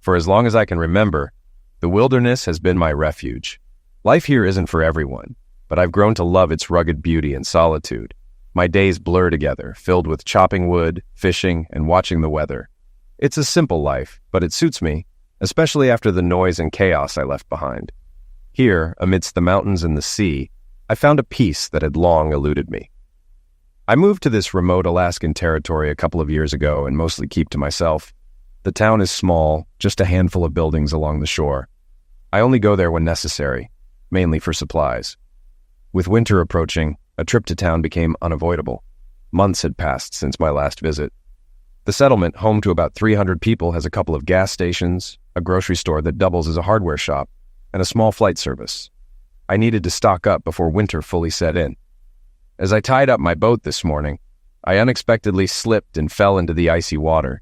For as long as I can remember, the wilderness has been my refuge. Life here isn't for everyone, but I've grown to love its rugged beauty and solitude. My days blur together, filled with chopping wood, fishing, and watching the weather. It's a simple life, but it suits me, especially after the noise and chaos I left behind. Here, amidst the mountains and the sea, I found a peace that had long eluded me. I moved to this remote Alaskan territory a couple of years ago and mostly keep to myself. The town is small, just a handful of buildings along the shore. I only go there when necessary, mainly for supplies. With winter approaching, a trip to town became unavoidable. Months had passed since my last visit. The settlement, home to about 300 people, has a couple of gas stations, a grocery store that doubles as a hardware shop, and a small flight service. I needed to stock up before winter fully set in. As I tied up my boat this morning, I unexpectedly slipped and fell into the icy water.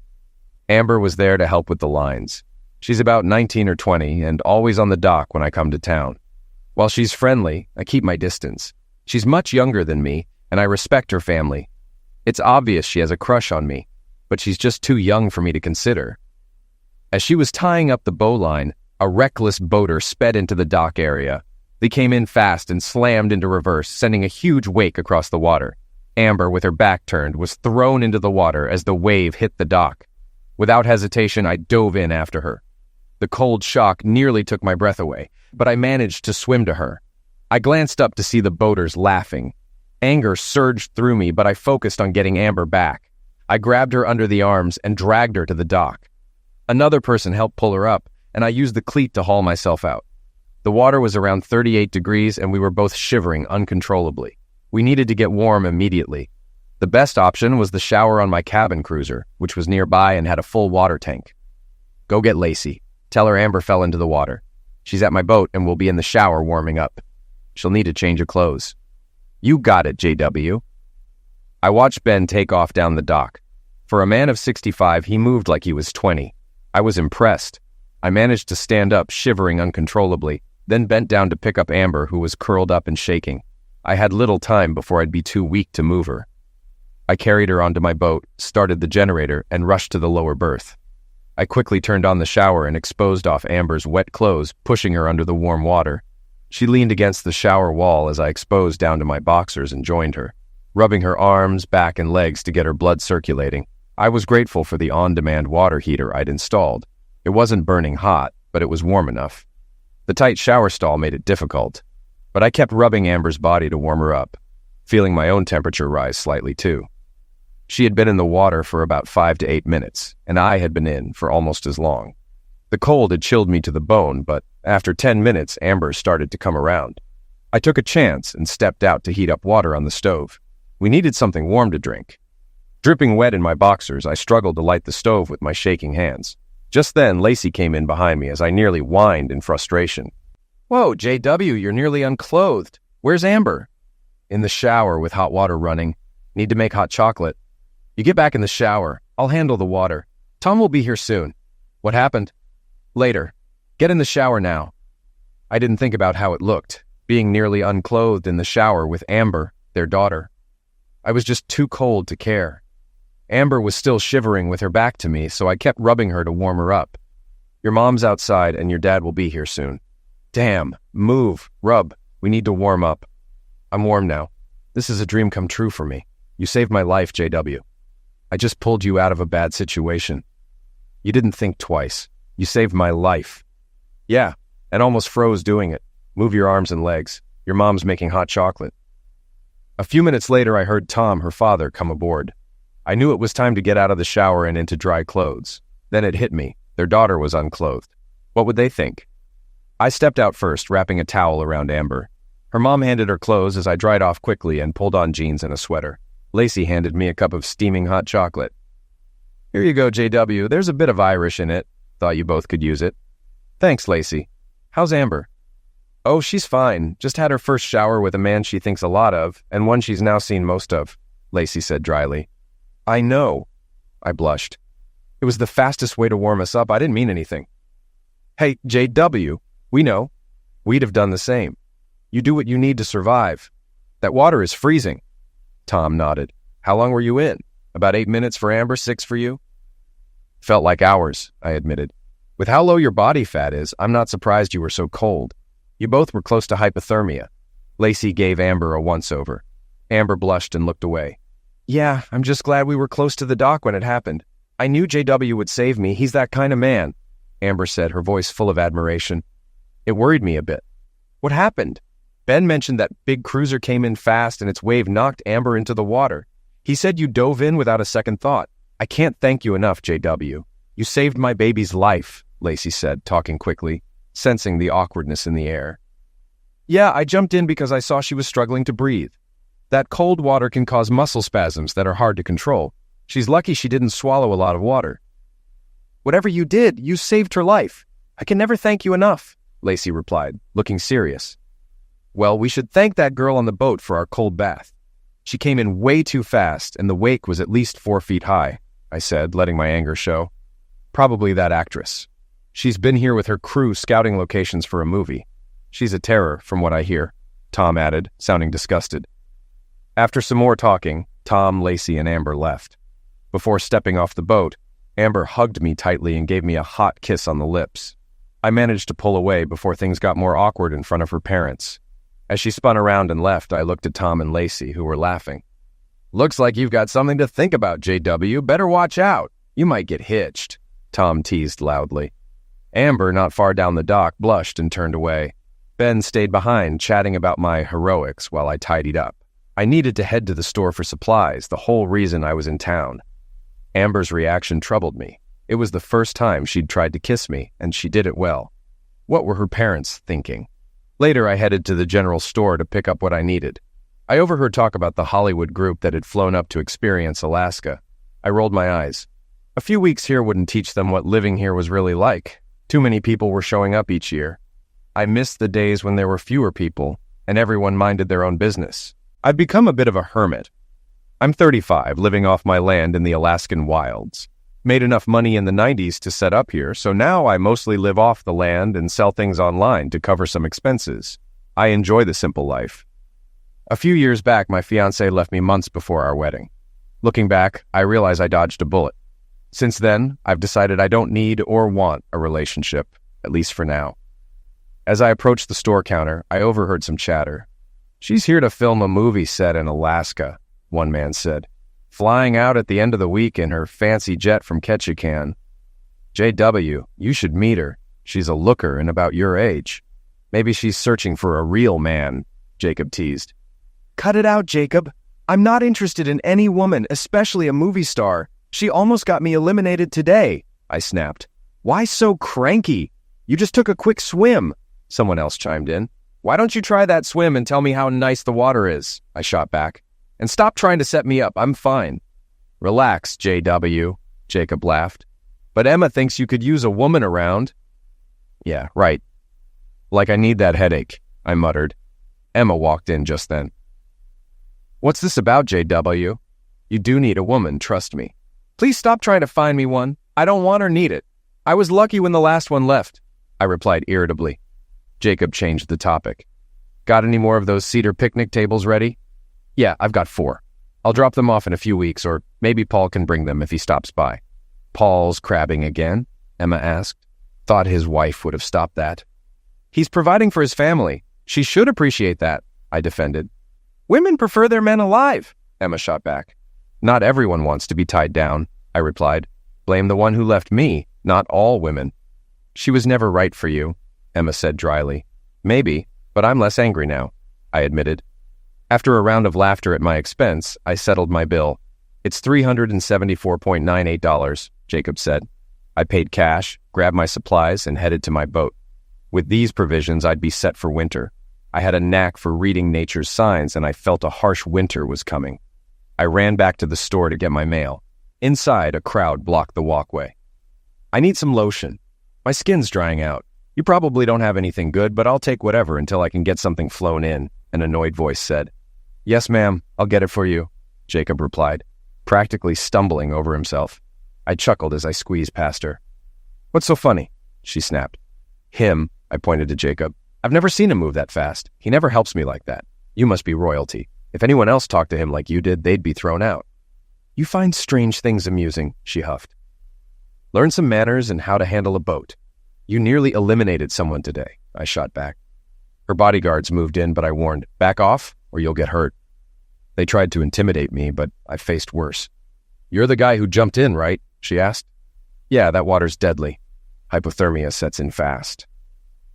Amber was there to help with the lines. She's about 19 or 20 and always on the dock when I come to town. While she's friendly, I keep my distance. She's much younger than me, and I respect her family. It's obvious she has a crush on me, but she's just too young for me to consider. As she was tying up the bowline, a reckless boater sped into the dock area. They came in fast and slammed into reverse, sending a huge wake across the water. Amber, with her back turned, was thrown into the water as the wave hit the dock. Without hesitation, I dove in after her. The cold shock nearly took my breath away, but I managed to swim to her. I glanced up to see the boaters laughing. Anger surged through me, but I focused on getting Amber back. I grabbed her under the arms and dragged her to the dock. Another person helped pull her up, and I used the cleat to haul myself out. The water was around 38 degrees, and we were both shivering uncontrollably. We needed to get warm immediately. The best option was the shower on my cabin cruiser, which was nearby and had a full water tank. Go get Lacey. Tell her Amber fell into the water. She's at my boat and will be in the shower warming up. She'll need a change of clothes. You got it, JW. I watched Ben take off down the dock. For a man of 65, he moved like he was 20. I was impressed. I managed to stand up, shivering uncontrollably, then bent down to pick up Amber, who was curled up and shaking. I had little time before I'd be too weak to move her. I carried her onto my boat, started the generator, and rushed to the lower berth. I quickly turned on the shower and exposed off Amber's wet clothes, pushing her under the warm water. She leaned against the shower wall as I exposed down to my boxers and joined her, rubbing her arms, back, and legs to get her blood circulating. I was grateful for the on-demand water heater I'd installed. It wasn't burning hot, but it was warm enough. The tight shower stall made it difficult, but I kept rubbing Amber's body to warm her up, feeling my own temperature rise slightly too. She had been in the water for about 5 to 8 minutes, and I had been in for almost as long. The cold had chilled me to the bone, but after 10 minutes, Amber started to come around. I took a chance and stepped out to heat up water on the stove. We needed something warm to drink. Dripping wet in my boxers, I struggled to light the stove with my shaking hands. Just then, Lacey came in behind me as I nearly whined in frustration. Whoa, JW, you're nearly unclothed. Where's Amber? In the shower with hot water running. Need to make hot chocolate. You get back in the shower. I'll handle the water. Tom will be here soon. What happened? Later. Get in the shower now. I didn't think about how it looked, being nearly unclothed in the shower with Amber, their daughter. I was just too cold to care. Amber was still shivering with her back to me, so I kept rubbing her to warm her up. Your mom's outside and your dad will be here soon. Damn, move, rub. We need to warm up. I'm warm now. This is a dream come true for me. You saved my life, JW. I just pulled you out of a bad situation. You didn't think twice. You saved my life. Yeah, and almost froze doing it. Move your arms and legs. Your mom's making hot chocolate. A few minutes later, I heard Tom, her father, come aboard. I knew it was time to get out of the shower and into dry clothes. Then it hit me. Their daughter was unclothed. What would they think? I stepped out first, wrapping a towel around Amber. Her mom handed her clothes as I dried off quickly and pulled on jeans and a sweater. Lacey handed me a cup of steaming hot chocolate. Here you go, JW. There's a bit of Irish in it. Thought you both could use it. Thanks, Lacey. How's Amber? Oh, she's fine. Just had her first shower with a man she thinks a lot of, and one she's now seen most of, Lacey said dryly. I know. I blushed. It was the fastest way to warm us up. I didn't mean anything. Hey, JW, we know. We'd have done the same. You do what you need to survive. That water is freezing. Tom nodded. How long were you in? About 8 minutes for Amber, 6 for you? Felt like hours, I admitted. With how low your body fat is, I'm not surprised you were so cold. You both were close to hypothermia. Lacey gave Amber a once-over. Amber blushed and looked away. Yeah, I'm just glad we were close to the dock when it happened. I knew JW would save me. He's that kind of man, Amber said, her voice full of admiration. It worried me a bit. What happened? Ben mentioned that big cruiser came in fast and its wave knocked Amber into the water. He said you dove in without a second thought. I can't thank you enough, JW. You saved my baby's life, Lacey said, talking quickly, sensing the awkwardness in the air. Yeah, I jumped in because I saw she was struggling to breathe. That cold water can cause muscle spasms that are hard to control. She's lucky she didn't swallow a lot of water. Whatever you did, you saved her life. I can never thank you enough, Lacey replied, looking serious. Well, we should thank that girl on the boat for our cold bath. She came in way too fast, and the wake was at least 4 feet high, I said, letting my anger show. Probably that actress. She's been here with her crew scouting locations for a movie. She's a terror, from what I hear, Tom added, sounding disgusted. After some more talking, Tom, Lacey, and Amber left. Before stepping off the boat, Amber hugged me tightly and gave me a hot kiss on the lips. I managed to pull away before things got more awkward in front of her parents. As she spun around and left, I looked at Tom and Lacey, who were laughing. Looks like you've got something to think about, JW. Better watch out. You might get hitched, Tom teased loudly. Amber, not far down the dock, blushed and turned away. Ben stayed behind, chatting about my heroics while I tidied up. I needed to head to the store for supplies, the whole reason I was in town. Amber's reaction troubled me. It was the first time she'd tried to kiss me, and she did it well. What were her parents thinking? Later, I headed to the general store to pick up what I needed. I overheard talk about the Hollywood group that had flown up to experience Alaska. I rolled my eyes. A few weeks here wouldn't teach them what living here was really like. Too many people were showing up each year. I missed the days when there were fewer people, and everyone minded their own business. I've become a bit of a hermit. I'm 35, living off my land in the Alaskan wilds. Made enough money in the 90s to set up here, so now I mostly live off the land and sell things online to cover some expenses. I enjoy the simple life. A few years back, my fiancée left me months before our wedding. Looking back, I realize I dodged a bullet. Since then, I've decided I don't need or want a relationship, at least for now. As I approached the store counter, I overheard some chatter. She's here to film a movie set in Alaska, one man said. Flying out at the end of the week in her fancy jet from Ketchikan. JW, you should meet her. She's a looker and about your age. Maybe she's searching for a real man, Jacob teased. Cut it out, Jacob. I'm not interested in any woman, especially a movie star. She almost got me eliminated today, I snapped. Why so cranky? You just took a quick swim, someone else chimed in. Why don't you try that swim and tell me how nice the water is, I shot back. And stop trying to set me up, I'm fine. Relax, JW, Jacob laughed. But Emma thinks you could use a woman around. Yeah, right. Like I need that headache, I muttered. Emma walked in just then. What's this about, JW? You do need a woman, trust me. Please stop trying to find me one. I don't want or need it. I was lucky when the last one left, I replied irritably. Jacob changed the topic. Got any more of those cedar picnic tables ready? Yeah, I've got 4. I'll drop them off in a few weeks, or maybe Paul can bring them if he stops by. Paul's crabbing again? Emma asked. Thought his wife would have stopped that. He's providing for his family. She should appreciate that, I defended. Women prefer their men alive, Emma shot back. Not everyone wants to be tied down, I replied. Blame the one who left me, not all women. She was never right for you, Emma said dryly. Maybe, but I'm less angry now, I admitted. After a round of laughter at my expense, I settled my bill. It's $374.98, Jacob said. I paid cash, grabbed my supplies, and headed to my boat. With these provisions, I'd be set for winter. I had a knack for reading nature's signs, and I felt a harsh winter was coming. I ran back to the store to get my mail. Inside, a crowd blocked the walkway. I need some lotion. My skin's drying out. You probably don't have anything good, but I'll take whatever until I can get something flown in, an annoyed voice said. Yes, ma'am, I'll get it for you, Jacob replied, practically stumbling over himself. I chuckled as I squeezed past her. What's so funny? She snapped. Him, I pointed to Jacob. I've never seen him move that fast. He never helps me like that. You must be royalty. If anyone else talked to him like you did, they'd be thrown out. You find strange things amusing, she huffed. Learn some manners and how to handle a boat. You nearly eliminated someone today, I shot back. Her bodyguards moved in, but I warned, back off or you'll get hurt. They tried to intimidate me, but I faced worse. You're the guy who jumped in, right? She asked. Yeah, that water's deadly. Hypothermia sets in fast.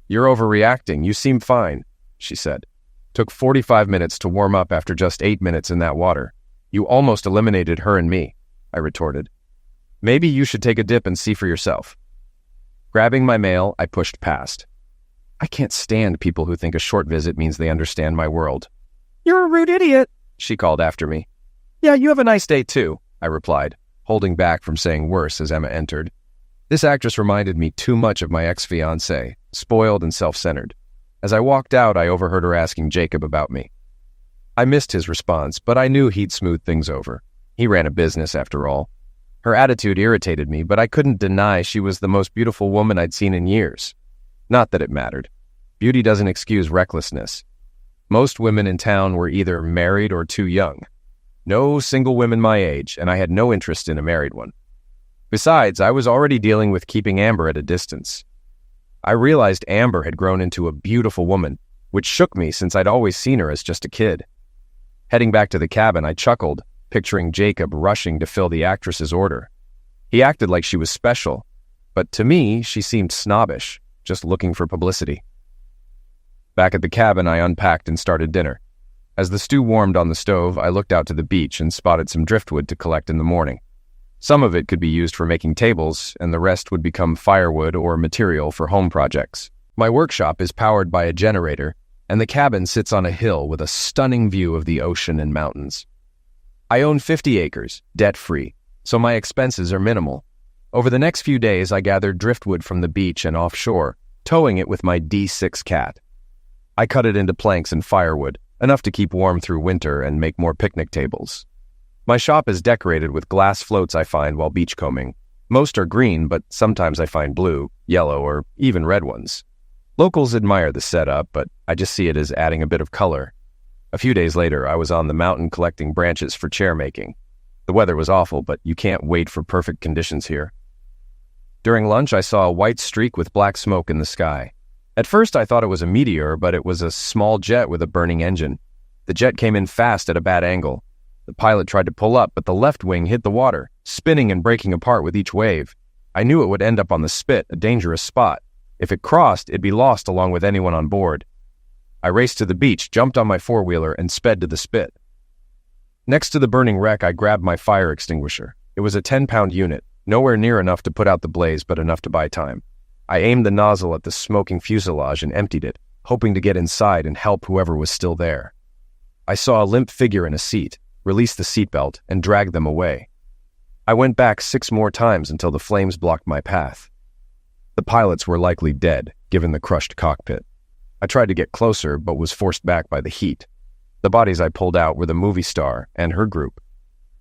You're overreacting. You seem fine, she said. Took 45 minutes to warm up after just 8 minutes in that water. You almost eliminated her and me, I retorted. Maybe you should take a dip and see for yourself. Grabbing my mail, I pushed past. I can't stand people who think a short visit means they understand my world. You're a rude idiot, she called after me. Yeah, you have a nice day too, I replied, holding back from saying worse as Emma entered. This actress reminded me too much of my ex-fiancé, spoiled and self-centered. As I walked out, I overheard her asking Jacob about me. I missed his response, but I knew he'd smooth things over. He ran a business, after all. Her attitude irritated me, but I couldn't deny she was the most beautiful woman I'd seen in years. Not that it mattered. Beauty doesn't excuse recklessness. Most women in town were either married or too young. No single women my age, and I had no interest in a married one. Besides, I was already dealing with keeping Amber at a distance. I realized Amber had grown into a beautiful woman, which shook me since I'd always seen her as just a kid. Heading back to the cabin, I chuckled, picturing Jacob rushing to fill the actress's order. He acted like she was special, but to me, she seemed snobbish, just looking for publicity. Back at the cabin, I unpacked and started dinner. As the stew warmed on the stove, I looked out to the beach and spotted some driftwood to collect in the morning. Some of it could be used for making tables, and the rest would become firewood or material for home projects. My workshop is powered by a generator, and the cabin sits on a hill with a stunning view of the ocean and mountains. I own 50 acres, debt-free, so my expenses are minimal. Over the next few days, I gathered driftwood from the beach and offshore, towing it with my D6 cat. I cut it into planks and firewood, enough to keep warm through winter and make more picnic tables. My shop is decorated with glass floats I find while beachcombing. Most are green, but sometimes I find blue, yellow, or even red ones. Locals admire the setup, but I just see it as adding a bit of color. A few days later, I was on the mountain collecting branches for chair making. The weather was awful, but you can't wait for perfect conditions here. During lunch, I saw a white streak with black smoke in the sky. At first, I thought it was a meteor, but it was a small jet with a burning engine. The jet came in fast at a bad angle. The pilot tried to pull up, but the left wing hit the water, spinning and breaking apart with each wave. I knew it would end up on the spit, a dangerous spot. If it crossed, it'd be lost along with anyone on board. I raced to the beach, jumped on my four-wheeler, and sped to the spit. Next to the burning wreck, I grabbed my fire extinguisher. It was a 10-pound unit, nowhere near enough to put out the blaze, but enough to buy time. I aimed the nozzle at the smoking fuselage and emptied it, hoping to get inside and help whoever was still there. I saw a limp figure in a seat, released the seatbelt, and dragged them away. I went back 6 more times until the flames blocked my path. The pilots were likely dead, given the crushed cockpit. I tried to get closer, but was forced back by the heat. The bodies I pulled out were the movie star and her group.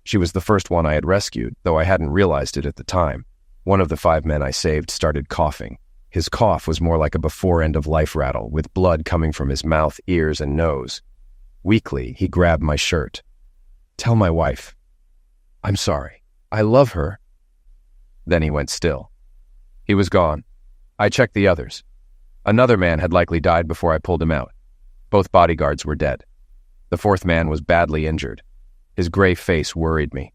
She was the first one I had rescued, though I hadn't realized it at the time. One of the 5 men I saved started coughing. His cough was more like a before-end-of-life rattle, with blood coming from his mouth, ears, and nose. Weakly, he grabbed my shirt. "Tell my wife. I'm sorry. I love her." Then he went still. He was gone. I checked the others. Another man had likely died before I pulled him out. Both bodyguards were dead. The 4th man was badly injured. His gray face worried me.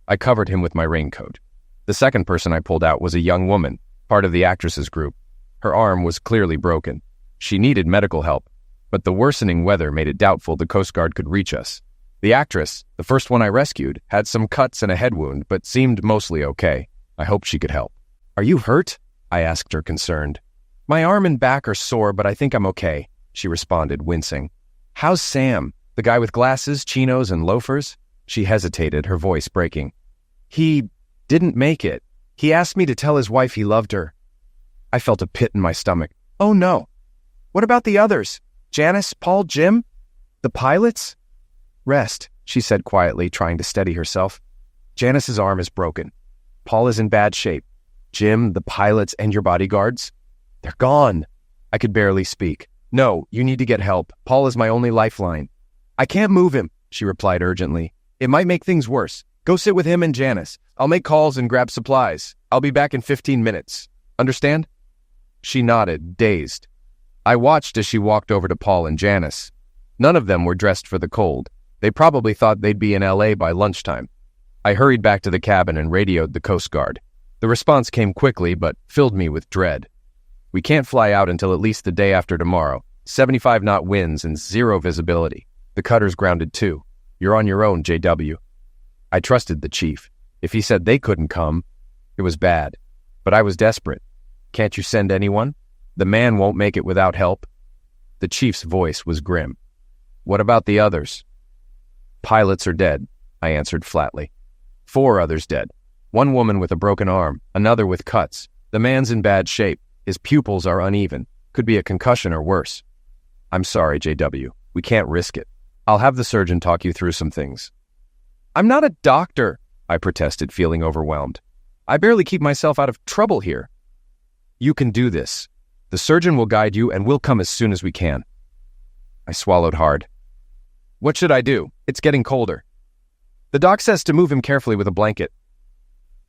I covered him with my raincoat. The second person I pulled out was a young woman, part of the actress's group. Her arm was clearly broken. She needed medical help, but the worsening weather made it doubtful the Coast Guard could reach us. The actress, the first one I rescued, had some cuts and a head wound, but seemed mostly okay. I hoped she could help. "Are you hurt?" I asked her, concerned. "My arm and back are sore, but I think I'm okay," she responded, wincing. "How's Sam? The guy with glasses, chinos, and loafers?" She hesitated, her voice breaking. "He didn't make it. He asked me to tell his wife he loved her." I felt a pit in my stomach. "Oh no. What about the others? Janice, Paul, Jim? The pilots?" "Rest," she said quietly, trying to steady herself. "Janice's arm is broken. Paul is in bad shape. Jim, the pilots, and your bodyguards? They're gone." I could barely speak. "No, you need to get help. Paul is my only lifeline." "I can't move him," she replied urgently. "It might make things worse. Go sit with him and Janice. I'll make calls and grab supplies. I'll be back in 15 minutes. Understand?" She nodded, dazed. I watched as she walked over to Paul and Janice. None of them were dressed for the cold. They probably thought they'd be in LA by lunchtime. I hurried back to the cabin and radioed the Coast Guard. The response came quickly, but filled me with dread. We can't fly out until at least the day after tomorrow. 75-knot winds and zero visibility. The cutter's grounded too. You're on your own, JW. I trusted the chief. If he said they couldn't come, it was bad. But I was desperate. Can't you send anyone? The man won't make it without help. The chief's voice was grim. What about the others? Pilots are dead, I answered flatly. 4 others dead. 1 woman with a broken arm, another with cuts. The man's in bad shape. His pupils are uneven. Could be a concussion or worse. I'm sorry, JW. We can't risk it. I'll have the surgeon talk you through some things. I'm not a doctor, I protested, feeling overwhelmed. I barely keep myself out of trouble here. You can do this. The surgeon will guide you and we'll come as soon as we can. I swallowed hard. What should I do? It's getting colder. The doc says to move him carefully with a blanket.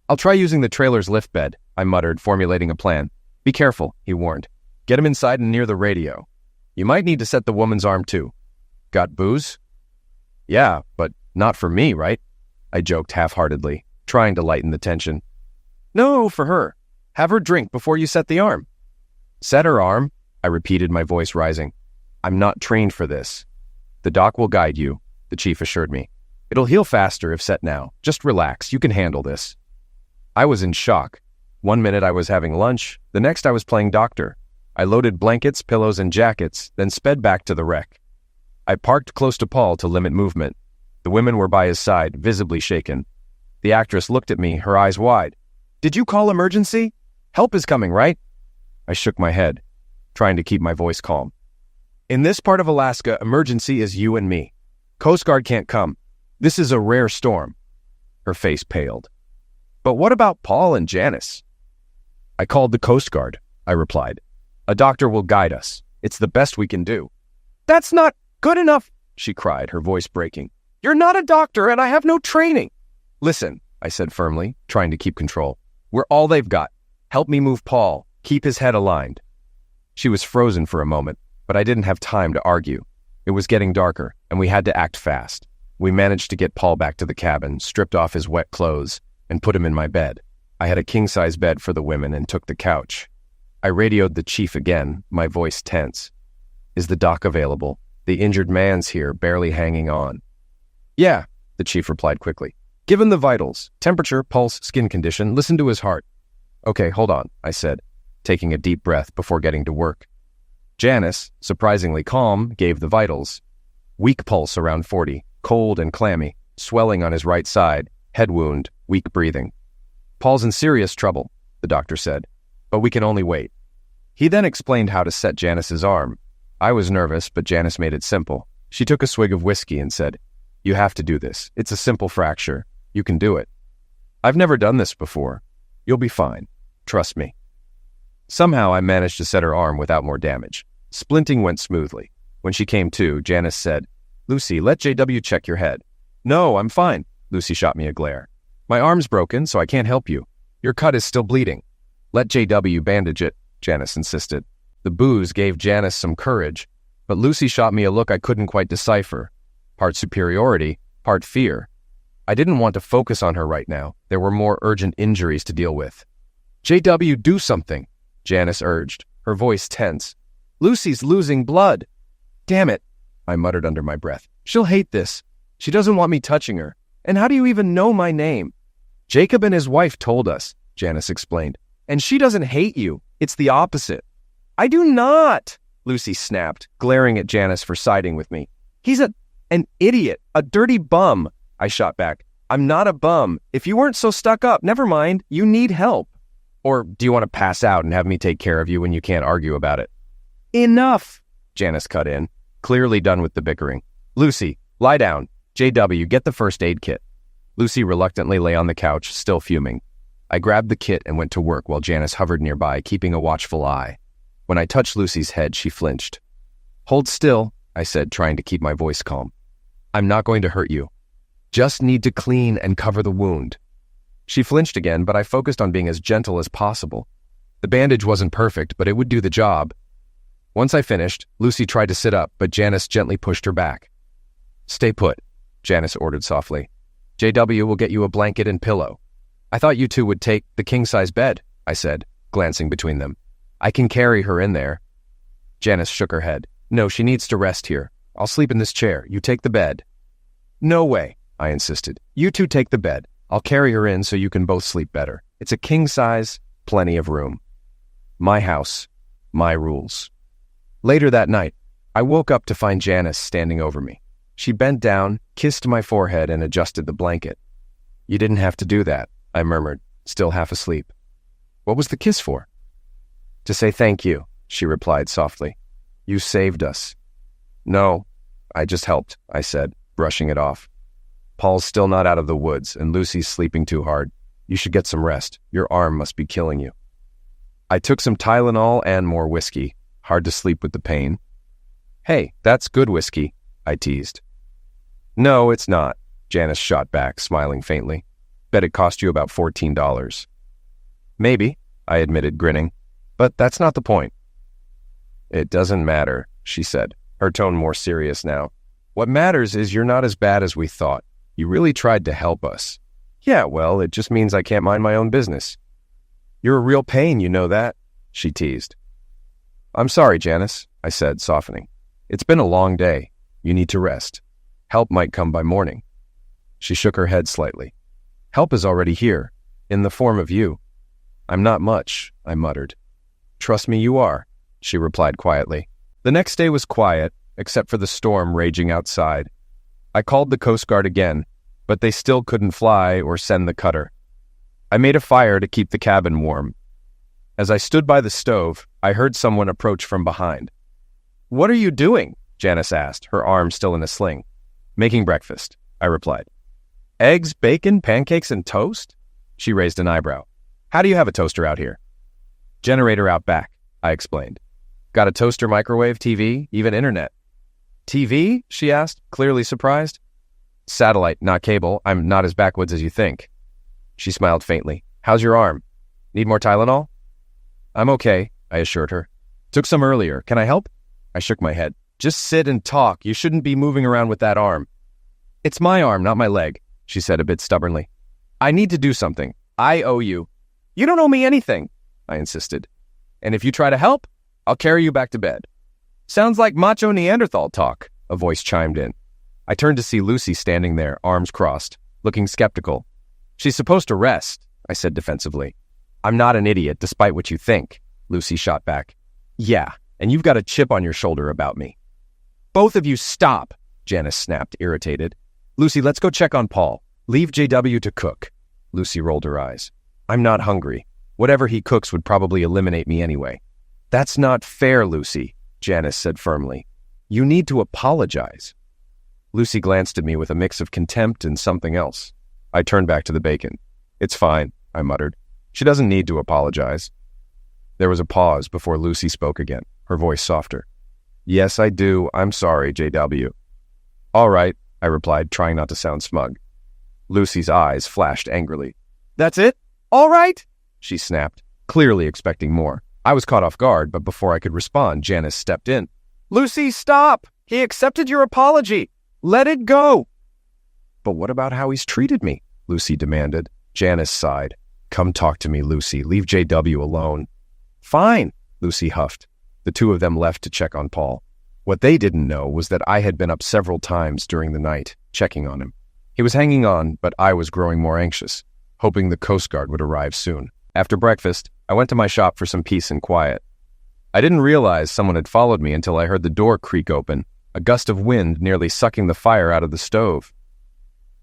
I'll try using the trailer's lift bed, I muttered, formulating a plan. Be careful, he warned. Get him inside and near the radio. You might need to set the woman's arm too. Got booze? Yeah, but not for me, right? I joked half-heartedly, trying to lighten the tension. No, for her. Have her drink before you set the arm. Set her arm? I repeated, my voice rising. I'm not trained for this. The doc will guide you, the chief assured me. It'll heal faster if set now. Just relax, you can handle this. I was in shock. 1 minute I was having lunch, the next I was playing doctor. I loaded blankets, pillows, and jackets, then sped back to the wreck. I parked close to Paul to limit movement. The women were by his side, visibly shaken. The actress looked at me, her eyes wide. Did you call emergency? Help is coming, right? I shook my head, trying to keep my voice calm. In this part of Alaska, emergency is you and me. Coast Guard can't come. This is a rare storm. Her face paled. But what about Paul and Janice? I called the Coast Guard, I replied. A doctor will guide us. It's the best we can do. That's not good enough, she cried, her voice breaking. You're not a doctor and I have no training. Listen, I said firmly, trying to keep control. We're all they've got. Help me move Paul. Keep his head aligned. She was frozen for a moment, but I didn't have time to argue. It was getting darker, and we had to act fast. We managed to get Paul back to the cabin, stripped off his wet clothes, and put him in my bed. I had a king-size bed for the women and took the couch. I radioed the chief again, my voice tense. Is the doc available? The injured man's here, barely hanging on. Yeah, the chief replied quickly. Give him the vitals. Temperature, pulse, skin condition. Listen to his heart. Okay, hold on, I said, taking a deep breath before getting to work. Janice, surprisingly calm, gave the vitals. Weak pulse around 40, cold and clammy, swelling on his right side, head wound, weak breathing. Paul's in serious trouble, the doctor said, but we can only wait. He then explained how to set Janice's arm. I was nervous, but Janice made it simple. She took a swig of whiskey and said, You have to do this. It's a simple fracture. You can do it. I've never done this before. You'll be fine. Trust me. Somehow I managed to set her arm without more damage. Splinting went smoothly. When she came to, Janice said, Lucy, let JW check your head. No, I'm fine. Lucy shot me a glare. My arm's broken, so I can't help you. Your cut is still bleeding. Let JW bandage it, Janice insisted. The booze gave Janice some courage, but Lucy shot me a look I couldn't quite decipher. Part superiority, part fear. I didn't want to focus on her right now. There were more urgent injuries to deal with. JW, do something, Janice urged, her voice tense. Lucy's losing blood. Damn it, I muttered under my breath. She'll hate this. She doesn't want me touching her. And how do you even know my name? Jacob and his wife told us, Janice explained. And she doesn't hate you. It's the opposite. I do not, Lucy snapped, glaring at Janice for siding with me. He's an idiot, a dirty bum, I shot back. I'm not a bum. If you weren't so stuck up, never mind, you need help. Or do you want to pass out and have me take care of you when you can't argue about it? Enough, Janice cut in, clearly done with the bickering. Lucy, lie down. JW, get the first aid kit. Lucy reluctantly lay on the couch, still fuming. I grabbed the kit and went to work while Janice hovered nearby, keeping a watchful eye. When I touched Lucy's head, she flinched. Hold still, I said, trying to keep my voice calm. I'm not going to hurt you. Just need to clean and cover the wound. She flinched again, but I focused on being as gentle as possible. The bandage wasn't perfect, but it would do the job. Once I finished, Lucy tried to sit up, but Janice gently pushed her back. "Stay put," Janice ordered softly. "JW will get you a blanket and pillow." "I thought you two would take the king-size bed," I said, glancing between them. "I can carry her in there." Janice shook her head. "No, she needs to rest here. I'll sleep in this chair. You take the bed." "No way," I insisted. "You two take the bed. I'll carry her in so you can both sleep better. It's a king-size, plenty of room. My house, my rules." Later that night, I woke up to find Janice standing over me. She bent down, kissed my forehead, and adjusted the blanket. "You didn't have to do that," I murmured, still half asleep. "What was the kiss for?" "To say thank you," she replied softly. "You saved us." "No, I just helped," I said, brushing it off. "Paul's still not out of the woods, and Lucy's sleeping too hard. You should get some rest. Your arm must be killing you." I took some Tylenol and more whiskey. Hard to sleep with the pain. "Hey, that's good whiskey," I teased. "No, it's not," Janice shot back, smiling faintly. "Bet it cost you about $14. "Maybe," I admitted, grinning. "But that's not the point." "It doesn't matter," she said, her tone more serious now. "What matters is you're not as bad as we thought. You really tried to help us." "Yeah, well, it just means I can't mind my own business." "You're a real pain, you know that," she teased. "I'm sorry, Janice," I said, softening. "It's been a long day. You need to rest. Help might come by morning." She shook her head slightly. "Help is already here, in the form of you." "I'm not much," I muttered. "Trust me, you are," she replied quietly. The next day was quiet, except for the storm raging outside. I called the Coast Guard again, but they still couldn't fly or send the cutter. I made a fire to keep the cabin warm. As I stood by the stove, I heard someone approach from behind. "What are you doing?" Janice asked, her arm still in a sling. "Making breakfast," I replied. "Eggs, bacon, pancakes, and toast?" She raised an eyebrow. "How do you have a toaster out here?" "Generator out back," I explained. "Got a toaster, microwave, TV, even internet." "TV?" she asked, clearly surprised. "Satellite, not cable. I'm not as backwoods as you think." She smiled faintly. "How's your arm? Need more Tylenol?" "I'm okay," I assured her. "Took some earlier. Can I help?" I shook my head. "Just sit and talk. You shouldn't be moving around with that arm." "It's my arm, not my leg," she said a bit stubbornly. "I need to do something. I owe you." "You don't owe me anything," I insisted. "And if you try to help, I'll carry you back to bed." "Sounds like macho Neanderthal talk," a voice chimed in. I turned to see Lucy standing there, arms crossed, looking skeptical. "She's supposed to rest," I said defensively. "I'm not an idiot, despite what you think," Lucy shot back. "Yeah, and you've got a chip on your shoulder about me." "Both of you stop," Janice snapped, irritated. "Lucy, let's go check on Paul. Leave JW to cook." Lucy rolled her eyes. "I'm not hungry. Whatever he cooks would probably eliminate me anyway." "That's not fair, Lucy," Janice said firmly. "You need to apologize." Lucy glanced at me with a mix of contempt and something else. I turned back to the bacon. "It's fine," I muttered. "She doesn't need to apologize." There was a pause before Lucy spoke again, her voice softer. "Yes, I do. I'm sorry, JW." "All right," I replied, trying not to sound smug. Lucy's eyes flashed angrily. "That's it? All right?" she snapped, clearly expecting more. I was caught off guard, but before I could respond, Janice stepped in. "Lucy, stop! He accepted your apology. Let it go." "But what about how he's treated me?" Lucy demanded. Janice sighed. "Come talk to me, Lucy. Leave JW alone." "Fine," Lucy huffed. The two of them left to check on Paul. What they didn't know was that I had been up several times during the night, checking on him. He was hanging on, but I was growing more anxious, hoping the Coast Guard would arrive soon. After breakfast, I went to my shop for some peace and quiet. I didn't realize someone had followed me until I heard the door creak open, a gust of wind nearly sucking the fire out of the stove.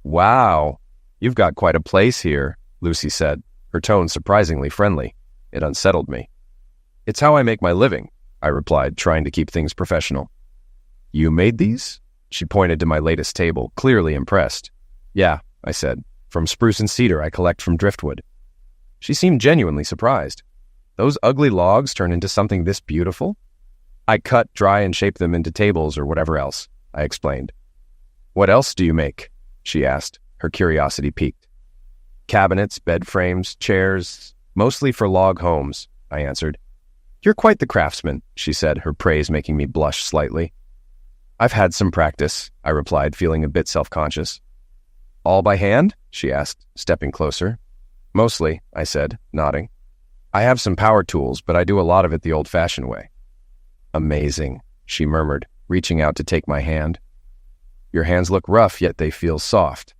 "Wow, you've got quite a place here," Lucy said, her tone surprisingly friendly. It unsettled me. "It's how I make my living," I replied, trying to keep things professional. "You made these?" She pointed to my latest table, clearly impressed. "Yeah," I said. "From spruce and cedar I collect from driftwood." She seemed genuinely surprised. "Those ugly logs turn into something this beautiful?" "I cut, dry, and shape them into tables or whatever else," I explained. "What else do you make?" she asked, her curiosity piqued. "Cabinets, bed frames, chairs, mostly for log homes. I answered. You're quite the craftsman, she said, her praise making me blush slightly. I've had some practice, I replied, feeling a bit self-conscious. All by hand? She asked, stepping closer. Mostly, I said, nodding. I have some power tools, but I do a lot of it the old-fashioned way. Amazing, she murmured, reaching out to take my hand. Your hands look rough, yet they feel soft.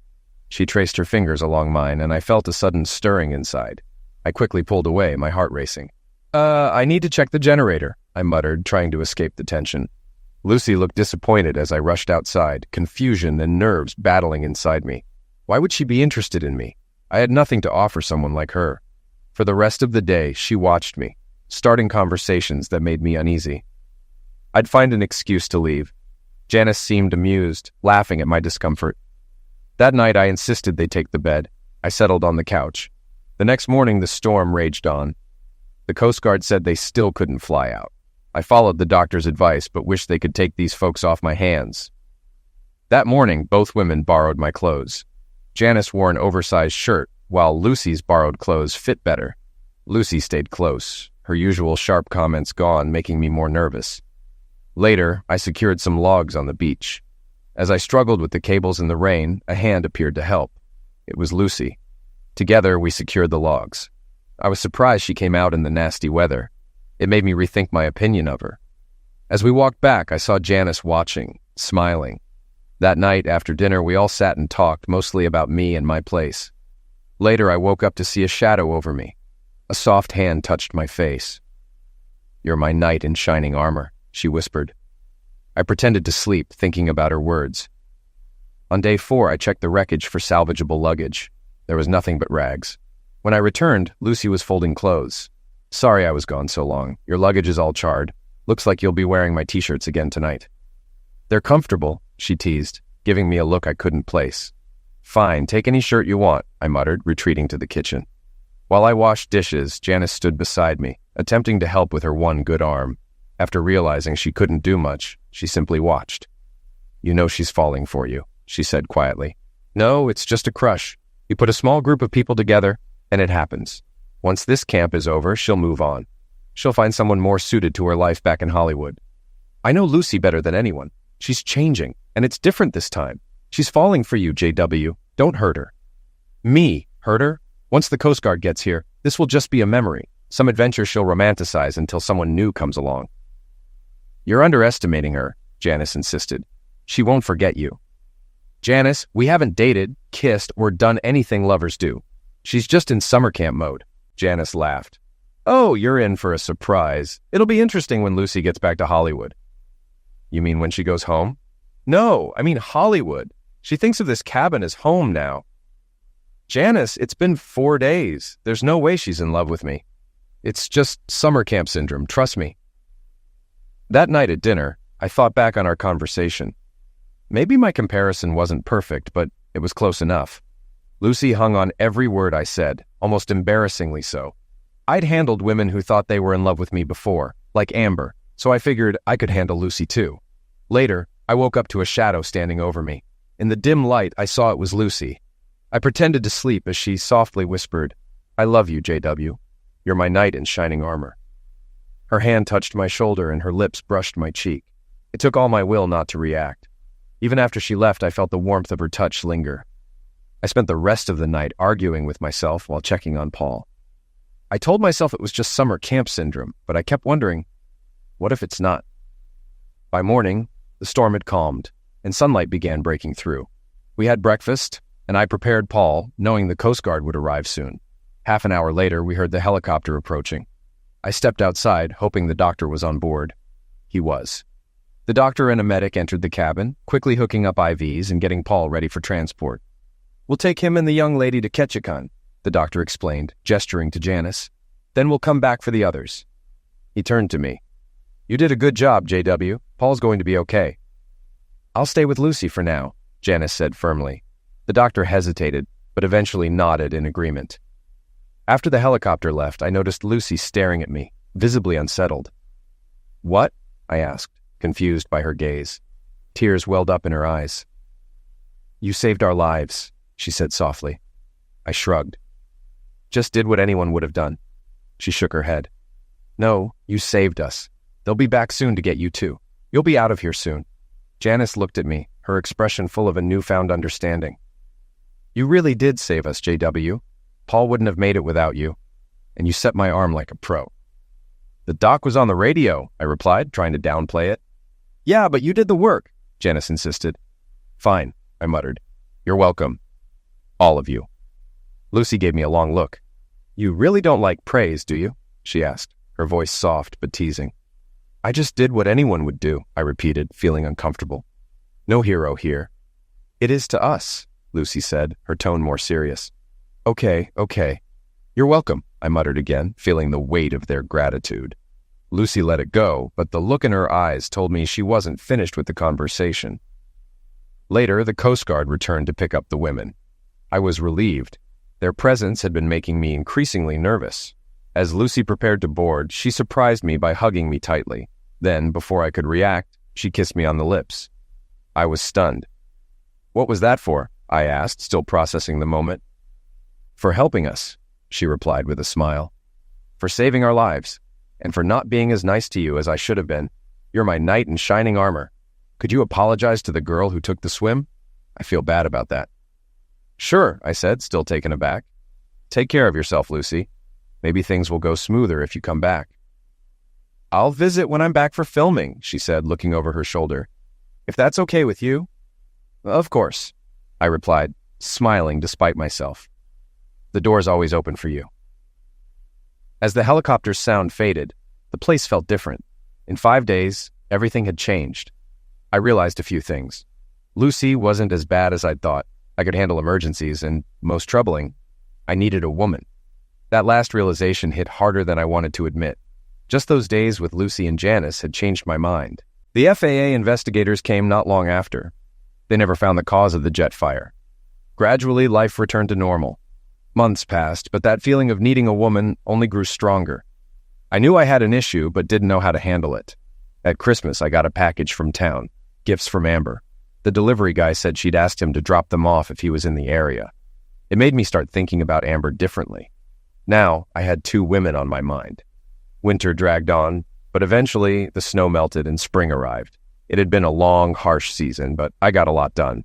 She traced her fingers along mine, and I felt a sudden stirring inside. I quickly pulled away, my heart racing. I need to check the generator, I muttered, trying to escape the tension. Lucy looked disappointed as I rushed outside, confusion and nerves battling inside me. Why would she be interested in me? I had nothing to offer someone like her. For the rest of the day, she watched me, starting conversations that made me uneasy. I'd find an excuse to leave. Janice seemed amused, laughing at my discomfort. That night, I insisted they take the bed. I settled on the couch. The next morning, the storm raged on. The Coast Guard said they still couldn't fly out. I followed the doctor's advice, but wished they could take these folks off my hands. That morning, both women borrowed my clothes. Janice wore an oversized shirt, while Lucy's borrowed clothes fit better. Lucy stayed close, her usual sharp comments gone, making me more nervous. Later, I secured some logs on the beach. As I struggled with the cables in the rain, a hand appeared to help. It was Lucy. Together, we secured the logs. I was surprised she came out in the nasty weather. It made me rethink my opinion of her. As we walked back, I saw Janice watching, smiling. That night, after dinner, we all sat and talked, mostly about me and my place. Later, I woke up to see a shadow over me. A soft hand touched my face. You're my knight in shining armor, she whispered. I pretended to sleep, thinking about her words. On day 4, I checked the wreckage for salvageable luggage. There was nothing but rags. When I returned, Lucy was folding clothes. Sorry I was gone so long. Your luggage is all charred. Looks like you'll be wearing my t-shirts again tonight. They're comfortable, she teased, giving me a look I couldn't place. Fine, take any shirt you want, I muttered, retreating to the kitchen. While I washed dishes, Janice stood beside me, attempting to help with her one good arm. After realizing she couldn't do much, she simply watched. You know she's falling for you, she said quietly. No, it's just a crush. You put a small group of people together, and it happens. Once this camp is over, she'll move on. She'll find someone more suited to her life back in Hollywood. I know Lucy better than anyone. She's changing, and it's different this time. She's falling for you, JW. Don't hurt her. Me? Hurt her? Once the Coast Guard gets here, this will just be a memory, some adventure she'll romanticize until someone new comes along. You're underestimating her, Janice insisted. She won't forget you. Janice, we haven't dated, kissed, or done anything lovers do. She's just in summer camp mode. Janice laughed. Oh, you're in for a surprise. It'll be interesting when Lucy gets back to Hollywood. You mean when she goes home? No, I mean Hollywood. She thinks of this cabin as home now. Janice, it's been 4 days. There's no way she's in love with me. It's just summer camp syndrome, trust me. That night at dinner, I thought back on our conversation. Maybe my comparison wasn't perfect, but it was close enough. Lucy hung on every word I said, almost embarrassingly so. I'd handled women who thought they were in love with me before, like Amber, so I figured I could handle Lucy too. Later, I woke up to a shadow standing over me. In the dim light, I saw it was Lucy. I pretended to sleep as she softly whispered, I love you, JW. You're my knight in shining armor. Her hand touched my shoulder and her lips brushed my cheek. It took all my will not to react. Even after she left, I felt the warmth of her touch linger. I spent the rest of the night arguing with myself while checking on Paul. I told myself it was just summer camp syndrome, but I kept wondering, what if it's not? By morning, the storm had calmed, and sunlight began breaking through. We had breakfast, and I prepared Paul, knowing the Coast Guard would arrive soon. Half an hour later, we heard the helicopter approaching. I stepped outside, hoping the doctor was on board. He was. The doctor and a medic entered the cabin, quickly hooking up IVs and getting Paul ready for transport. We'll take him and the young lady to Ketchikan, the doctor explained, gesturing to Janice. Then we'll come back for the others. He turned to me. You did a good job, JW. Paul's going to be okay. I'll stay with Lucy for now, Janice said firmly. The doctor hesitated, but eventually nodded in agreement. After the helicopter left, I noticed Lucy staring at me, visibly unsettled. What? I asked, confused by her gaze. Tears welled up in her eyes. You saved our lives, she said softly. I shrugged. Just did what anyone would have done. She shook her head. No, you saved us. They'll be back soon to get you too. You'll be out of here soon. Janice looked at me, her expression full of a newfound understanding. You really did save us, JW. Paul wouldn't have made it without you. And you set my arm like a pro. The doc was on the radio, I replied, trying to downplay it. Yeah, but you did the work, Janice insisted. Fine, I muttered. You're welcome. All of you. Lucy gave me a long look. You really don't like praise, do you? She asked, her voice soft but teasing. I just did what anyone would do, I repeated, feeling uncomfortable. No hero here. It is to us, Lucy said, her tone more serious. Okay. You're welcome, I muttered again, feeling the weight of their gratitude. Lucy let it go, but the look in her eyes told me she wasn't finished with the conversation. Later, the Coast Guard returned to pick up the women. I was relieved. Their presence had been making me increasingly nervous. As Lucy prepared to board, she surprised me by hugging me tightly. Then, before I could react, she kissed me on the lips. I was stunned. What was that for? I asked, still processing the moment. For helping us, she replied with a smile. For saving our lives, and for not being as nice to you as I should have been. You're my knight in shining armor. Could you apologize to the girl who took the swim? I feel bad about that. Sure, I said, still taken aback. Take care of yourself, Lucy. Maybe things will go smoother if you come back. I'll visit when I'm back for filming, she said, looking over her shoulder. If that's okay with you? Of course, I replied, smiling despite myself. The door's always open for you. As the helicopter's sound faded, the place felt different. In 5 days, everything had changed. I realized a few things. Lucy wasn't as bad as I'd thought. I could handle emergencies, and, most troubling, I needed a woman. That last realization hit harder than I wanted to admit. Just those days with Lucy and Janice had changed my mind. The FAA investigators came not long after. They never found the cause of the jet fire. Gradually, life returned to normal. Months passed, but that feeling of needing a woman only grew stronger. I knew I had an issue, but didn't know how to handle it. At Christmas, I got a package from town, gifts from Amber. The delivery guy said she'd asked him to drop them off if he was in the area. It made me start thinking about Amber differently. Now, I had 2 women on my mind. Winter dragged on, but eventually the snow melted and spring arrived. It had been a long, harsh season, but I got a lot done.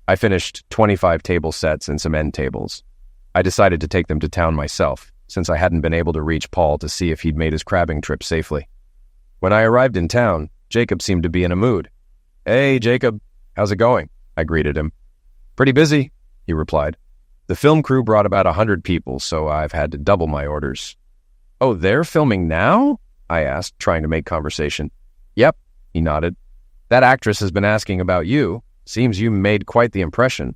I finished 25 table sets and some end tables. I decided to take them to town myself, since I hadn't been able to reach Paul to see if he'd made his crabbing trip safely. When I arrived in town, Jacob seemed to be in a mood. Hey, Jacob, how's it going? I greeted him. Pretty busy, he replied. The film crew brought about 100 people, so I've had to double my orders. Oh, they're filming now? I asked, trying to make conversation. Yep, he nodded. That actress has been asking about you. Seems you made quite the impression.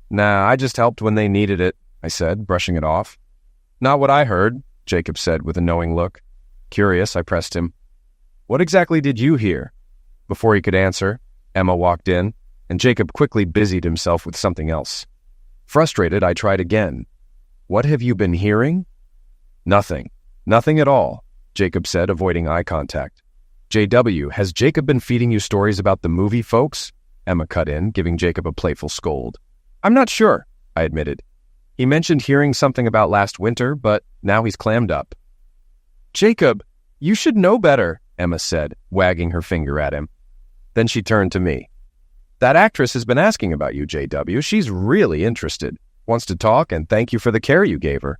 Nah, I just helped when they needed it, I said, brushing it off. Not what I heard, Jacob said with a knowing look. Curious, I pressed him. What exactly did you hear? Before he could answer, Emma walked in, and Jacob quickly busied himself with something else. Frustrated, I tried again. What have you been hearing? Nothing. Nothing at all, Jacob said, avoiding eye contact. JW, has Jacob been feeding you stories about the movie, folks? Emma cut in, giving Jacob a playful scold. I'm not sure, I admitted. He mentioned hearing something about last winter, but now he's clammed up. Jacob, you should know better, Emma said, wagging her finger at him. Then she turned to me. That actress has been asking about you, JW. She's really interested. Wants to talk and thank you for the care you gave her.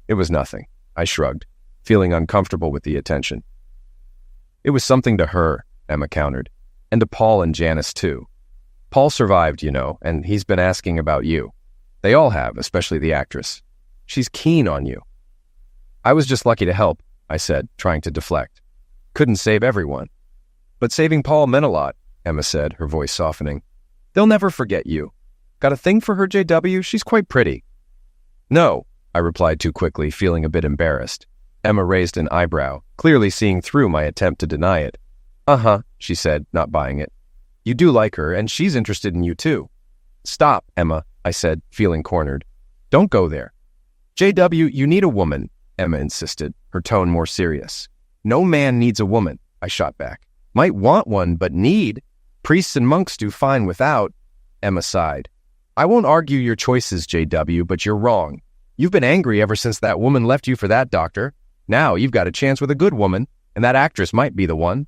It was nothing, I shrugged, feeling uncomfortable with the attention. It was something to her, Emma countered, and to Paul and Janice too. Paul survived, you know, and he's been asking about you. They all have, especially the actress. She's keen on you. I was just lucky to help, I said, trying to deflect. Couldn't save everyone. But saving Paul meant a lot, Emma said, her voice softening. They'll never forget you. Got a thing for her, JW? She's quite pretty. No, I replied too quickly, feeling a bit embarrassed. Emma raised an eyebrow, clearly seeing through my attempt to deny it. Uh-huh, she said, not buying it. You do like her, and she's interested in you too. Stop, Emma, I said, feeling cornered. Don't go there. JW, you need a woman, Emma insisted, her tone more serious. No man needs a woman, I shot back. Might want one, but need. Priests and monks do fine without. Emma sighed. I won't argue your choices, JW, but you're wrong. You've been angry ever since that woman left you for that doctor. Now you've got a chance with a good woman, and that actress might be the one."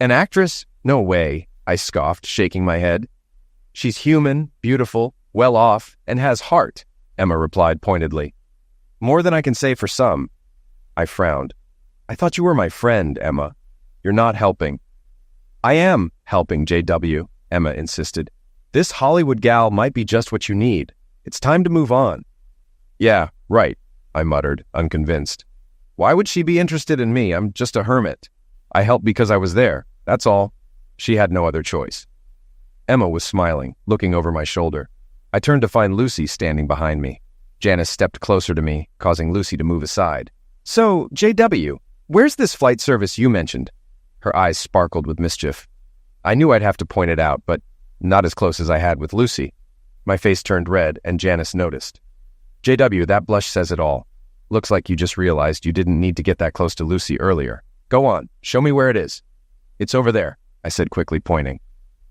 "An actress? No way," I scoffed, shaking my head. "She's human, beautiful, well off, and has heart," Emma replied pointedly. "More than I can say for some." I frowned. "I thought you were my friend, Emma. You're not helping." "I am helping, JW, Emma insisted. "This Hollywood gal might be just what you need. It's time to move on." "Yeah, right," I muttered, unconvinced. "Why would she be interested in me? I'm just a hermit. I helped because I was there, that's all." She had no other choice. Emma was smiling, looking over my shoulder. I turned to find Lucy standing behind me. Janice stepped closer to me, causing Lucy to move aside. "So, JW, where's this flight service you mentioned?" Her eyes sparkled with mischief. I knew I'd have to point it out, but not as close as I had with Lucy. My face turned red, and Janice noticed. "JW, that blush says it all. Looks like you just realized you didn't need to get that close to Lucy earlier. Go on, show me where it is." "It's over there," I said quickly, pointing.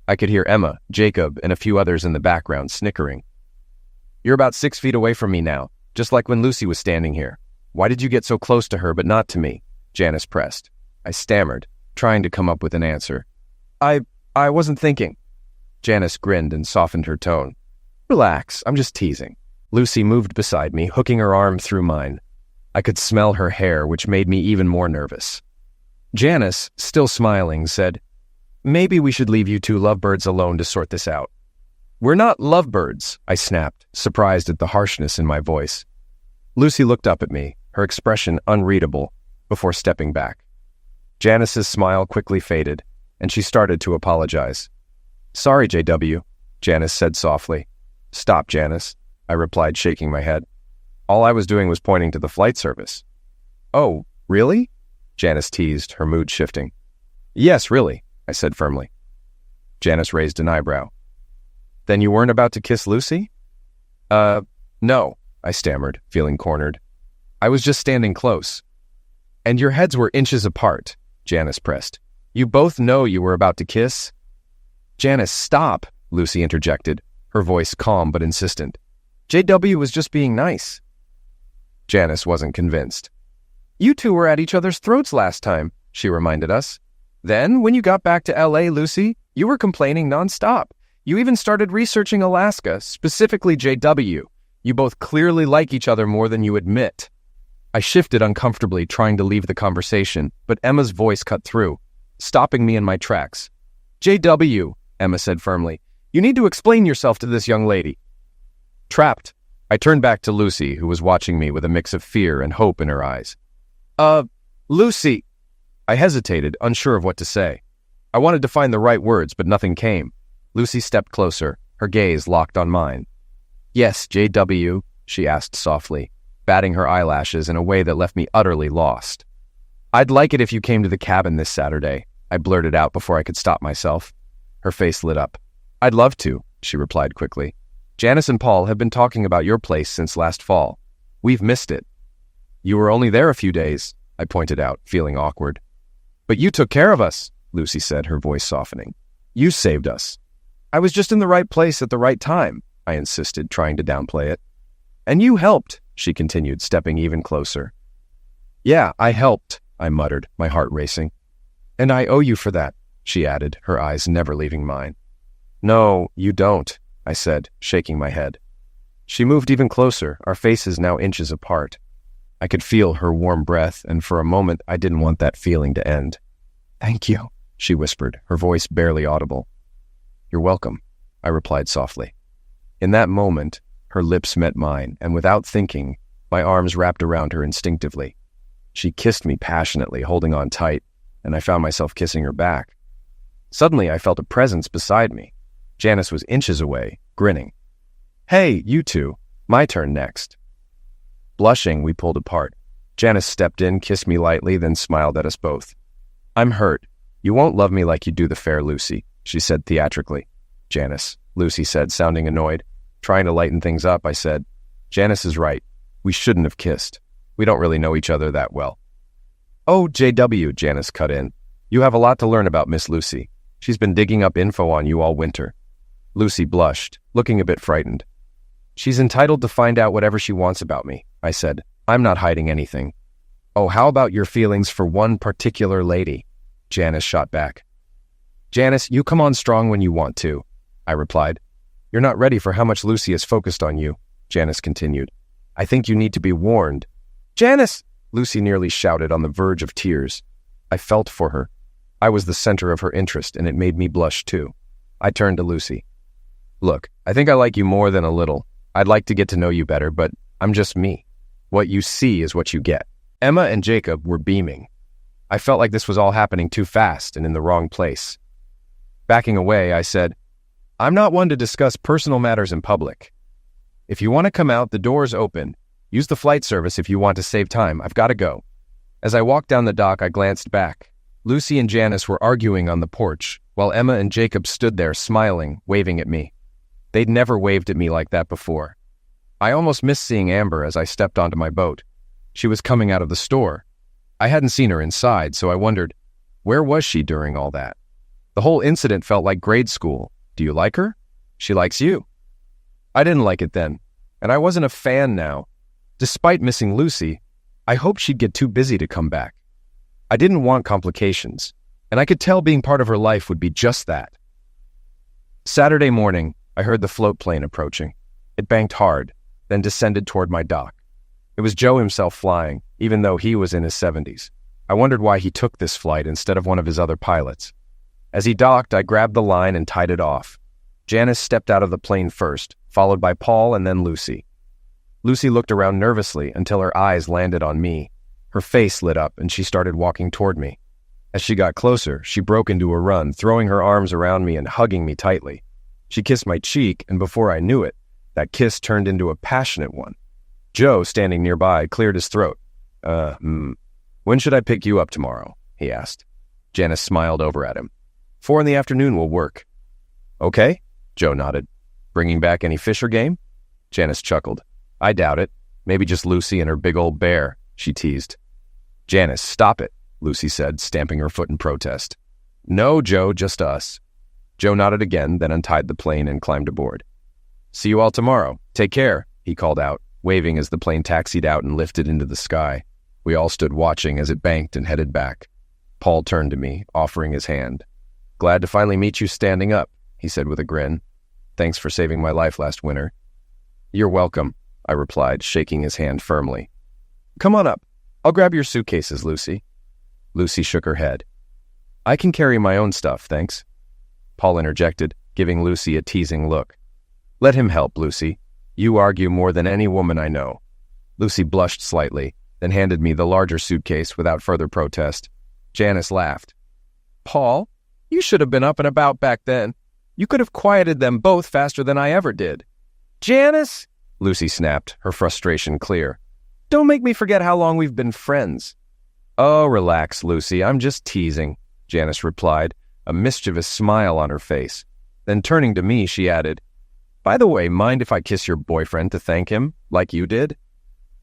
I could hear Emma, Jacob, and a few others in the background snickering. "You're about 6 feet away from me now, just like when Lucy was standing here. Why did you get so close to her but not to me?" Janice pressed. I stammered, trying to come up with an answer. I wasn't thinking." Janice grinned and softened her tone. "Relax, I'm just teasing." Lucy moved beside me, hooking her arm through mine. I could smell her hair, which made me even more nervous. Janice, still smiling, said, "Maybe we should leave you two lovebirds alone to sort this out." "We're not lovebirds," I snapped, surprised at the harshness in my voice. Lucy looked up at me, her expression unreadable, before stepping back. Janice's smile quickly faded, and she started to apologize. "Sorry, JW, Janice said softly. "Stop, Janice," I replied, shaking my head. "All I was doing was pointing to the flight service." "Oh, really?" Janice teased, her mood shifting. "Yes, really," I said firmly. Janice raised an eyebrow. "Then you weren't about to kiss Lucy?" No," I stammered, feeling cornered. "I was just standing close." "And your heads were inches apart," Janice pressed. "You both know you were about to kiss." "Janice, stop," Lucy interjected, her voice calm but insistent. "JW was just being nice." Janice wasn't convinced. "You two were at each other's throats last time," she reminded us. "Then, when you got back to LA, Lucy, you were complaining nonstop. You even started researching Alaska, specifically JW. You both clearly like each other more than you admit." I shifted uncomfortably, trying to leave the conversation, but Emma's voice cut through, stopping me in my tracks. "JW," Emma said firmly, "you need to explain yourself to this young lady." Trapped, I turned back to Lucy, who was watching me with a mix of fear and hope in her eyes. Lucy." I hesitated, unsure of what to say. I wanted to find the right words, but nothing came. Lucy stepped closer, her gaze locked on mine. "Yes, JW," she asked softly, batting her eyelashes in a way that left me utterly lost. "I'd like it if you came to the cabin this Saturday," I blurted out before I could stop myself. Her face lit up. "I'd love to," she replied quickly. "Janice and Paul have been talking about your place since last fall. We've missed it." "You were only there a few days," I pointed out, feeling awkward. "But you took care of us," Lucy said, her voice softening. "You saved us." "I was just in the right place at the right time," I insisted, trying to downplay it. "And you helped," she continued, stepping even closer. "Yeah, I helped," I muttered, my heart racing. "And I owe you for that," she added, her eyes never leaving mine. "No, you don't," I said, shaking my head. She moved even closer, our faces now inches apart. I could feel her warm breath, and for a moment I didn't want that feeling to end. "Thank you," she whispered, her voice barely audible. "You're welcome," I replied softly. In that moment, her lips met mine, and without thinking, my arms wrapped around her instinctively. She kissed me passionately, holding on tight, and I found myself kissing her back. Suddenly, I felt a presence beside me. Janice was inches away, grinning. "Hey, you two. My turn next." Blushing, we pulled apart. Janice stepped in, kissed me lightly, then smiled at us both. "I'm hurt. You won't love me like you do the fair Lucy," she said theatrically. "Janice," Lucy said, sounding annoyed. Trying to lighten things up, I said, "Janice is right. We shouldn't have kissed. We don't really know each other that well." "Oh, JW," Janice cut in. "You have a lot to learn about Miss Lucy. She's been digging up info on you all winter." Lucy blushed, looking a bit frightened. "She's entitled to find out whatever she wants about me," I said. "I'm not hiding anything." "Oh, how about your feelings for one particular lady?" Janice shot back. "Janice, you come on strong when you want to," I replied. "You're not ready for how much Lucy is focused on you," Janice continued. "I think you need to be warned." "Janice!" Lucy nearly shouted on the verge of tears. I felt for her. I was the center of her interest, and it made me blush too. I turned to Lucy. "Look, I think I like you more than a little. I'd like to get to know you better, but I'm just me. What you see is what you get." Emma and Jacob were beaming. I felt like this was all happening too fast and in the wrong place. Backing away, I said, "I'm not one to discuss personal matters in public. If you want to come out, the door's open. Use the flight service if you want to save time. I've got to go." As I walked down the dock, I glanced back. Lucy and Janice were arguing on the porch, while Emma and Jacob stood there smiling, waving at me. They'd never waved at me like that before. I almost missed seeing Amber as I stepped onto my boat. She was coming out of the store. I hadn't seen her inside, so I wondered, where was she during all that? The whole incident felt like grade school. Do you like her? She likes you. I didn't like it then, and I wasn't a fan now. Despite missing Lucy, I hoped she'd get too busy to come back. I didn't want complications, and I could tell being part of her life would be just that. Saturday morning, I heard the float plane approaching. It banked hard, then descended toward my dock. It was Joe himself flying, even though he was in his 70s. I wondered why he took this flight instead of one of his other pilots. As he docked, I grabbed the line and tied it off. Janice stepped out of the plane first, followed by Paul and then Lucy. Lucy looked around nervously until her eyes landed on me. Her face lit up and she started walking toward me. As she got closer, she broke into a run, throwing her arms around me and hugging me tightly. She kissed my cheek, and before I knew it, that kiss turned into a passionate one. Joe, standing nearby, cleared his throat. When should I pick you up tomorrow?" he asked. Janice smiled over at him. 4 in the afternoon will work." "Okay," Joe nodded. "Bringing back any fish or game?" Janice chuckled. "I doubt it. Maybe just Lucy and her big old bear," she teased. "Janice, stop it," Lucy said, stamping her foot in protest. "No, Joe, just us." Joe nodded again, then untied the plane and climbed aboard. "See you all tomorrow. Take care," he called out, waving as the plane taxied out and lifted into the sky. We all stood watching as it banked and headed back. Paul turned to me, offering his hand. "Glad to finally meet you standing up," he said with a grin. "Thanks for saving my life last winter." "You're welcome," I replied, shaking his hand firmly. "Come on up. I'll grab your suitcases, Lucy." Lucy shook her head. "I can carry my own stuff, thanks." Paul interjected, giving Lucy a teasing look. "Let him help, Lucy. You argue more than any woman I know." Lucy blushed slightly, then handed me the larger suitcase without further protest. Janice laughed. "Paul, you should have been up and about back then. You could have quieted them both faster than I ever did." "Janice," Lucy snapped, her frustration clear. "Don't make me forget how long we've been friends." "Oh, relax, Lucy. I'm just teasing," Janice replied, a mischievous smile on her face. Then turning to me, she added, "By the way, mind if I kiss your boyfriend to thank him, like you did?"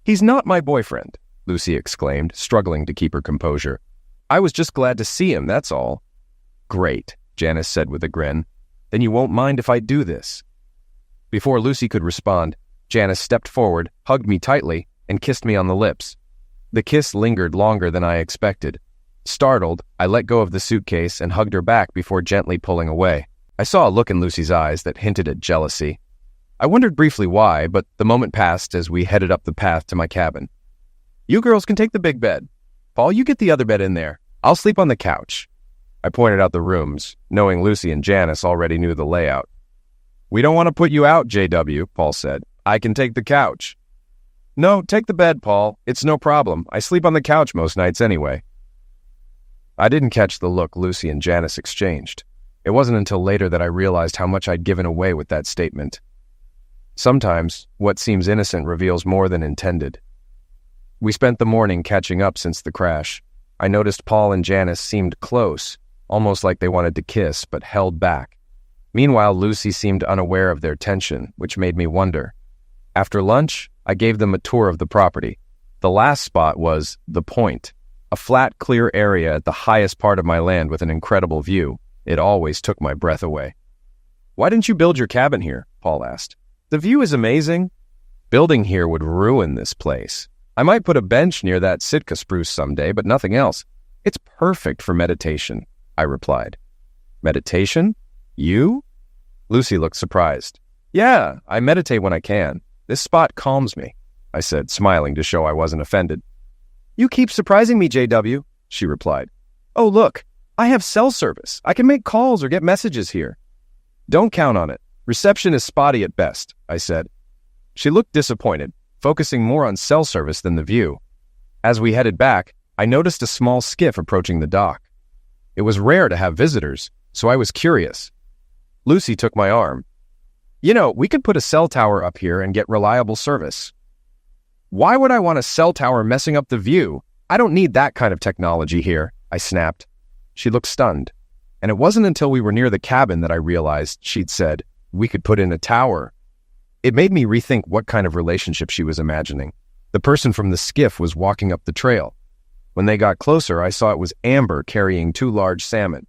"He's not my boyfriend," Lucy exclaimed, struggling to keep her composure. "I was just glad to see him, that's all." "Great," Janice said with a grin. "Then you won't mind if I do this." Before Lucy could respond, Janice stepped forward, hugged me tightly, and kissed me on the lips. The kiss lingered longer than I expected. Startled, I let go of the suitcase and hugged her back before gently pulling away. I saw a look in Lucy's eyes that hinted at jealousy. I wondered briefly why, but the moment passed as we headed up the path to my cabin. "You girls can take the big bed. Paul, you get the other bed in there. I'll sleep on the couch." I pointed out the rooms, knowing Lucy and Janice already knew the layout. "We don't want to put you out, JW, Paul said. "I can take the couch." "No, take the bed, Paul. It's no problem. I sleep on the couch most nights anyway." I didn't catch the look Lucy and Janice exchanged. It wasn't until later that I realized how much I'd given away with that statement. Sometimes, what seems innocent reveals more than intended. We spent the morning catching up since the crash. I noticed Paul and Janice seemed close, almost like they wanted to kiss, but held back. Meanwhile, Lucy seemed unaware of their tension, which made me wonder. After lunch, I gave them a tour of the property. The last spot was The Point, a flat, clear area at the highest part of my land with an incredible view. It always took my breath away. "Why didn't you build your cabin here?" Paul asked. "The view is amazing." "Building here would ruin this place. I might put a bench near that Sitka spruce someday, but nothing else. It's perfect for meditation, I replied. Meditation? You? Lucy looked surprised. Yeah, I meditate when I can. This spot calms me, I said, smiling to show I wasn't offended. You keep surprising me, JW, she replied. Oh, look, I have cell service. I can make calls or get messages here. Don't count on it. Reception is spotty at best, I said. She looked disappointed, focusing more on cell service than the view. As we headed back, I noticed a small skiff approaching the dock. It was rare to have visitors, so I was curious. Lucy took my arm. You know, we could put a cell tower up here and get reliable service. Why would I want a cell tower messing up the view? I don't need that kind of technology here, I snapped. She looked stunned, and it wasn't until we were near the cabin that I realized she'd said, we could put in a tower. It made me rethink what kind of relationship she was imagining. The person from the skiff was walking up the trail. When they got closer, I saw it was Amber carrying 2 large salmon.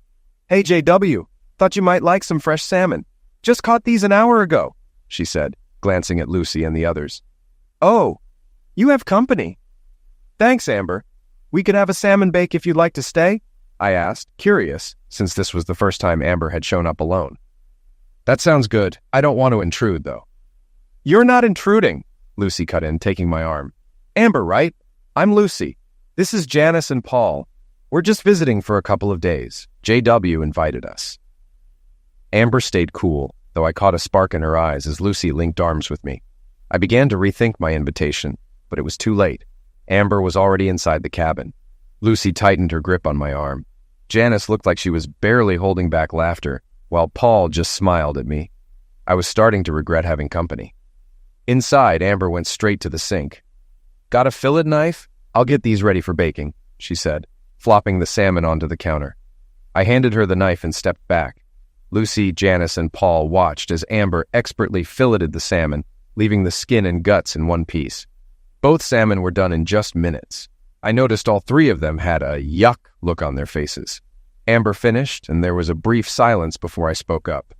Hey, JW, thought you might like some fresh salmon. Just caught these an hour ago, she said, glancing at Lucy and the others. Oh, you have company. Thanks, Amber. We could have a salmon bake if you'd like to stay, I asked, curious, since this was the first time Amber had shown up alone. That sounds good. I don't want to intrude, though. You're not intruding, Lucy cut in, taking my arm. Amber, right? I'm Lucy. This is Janice and Paul. We're just visiting for a couple of days. JW invited us. Amber stayed cool, though I caught a spark in her eyes as Lucy linked arms with me. I began to rethink my invitation, but it was too late. Amber was already inside the cabin. Lucy tightened her grip on my arm. Janice looked like she was barely holding back laughter, while Paul just smiled at me. I was starting to regret having company. Inside, Amber went straight to the sink. Got a fillet knife? I'll get these ready for baking, she said, flopping the salmon onto the counter. I handed her the knife and stepped back. Lucy, Janice, and Paul watched as Amber expertly filleted the salmon, leaving the skin and guts in one piece. Both salmon were done in just minutes. I noticed all 3 of them had a yuck look on their faces. Amber finished, and there was a brief silence before I spoke up.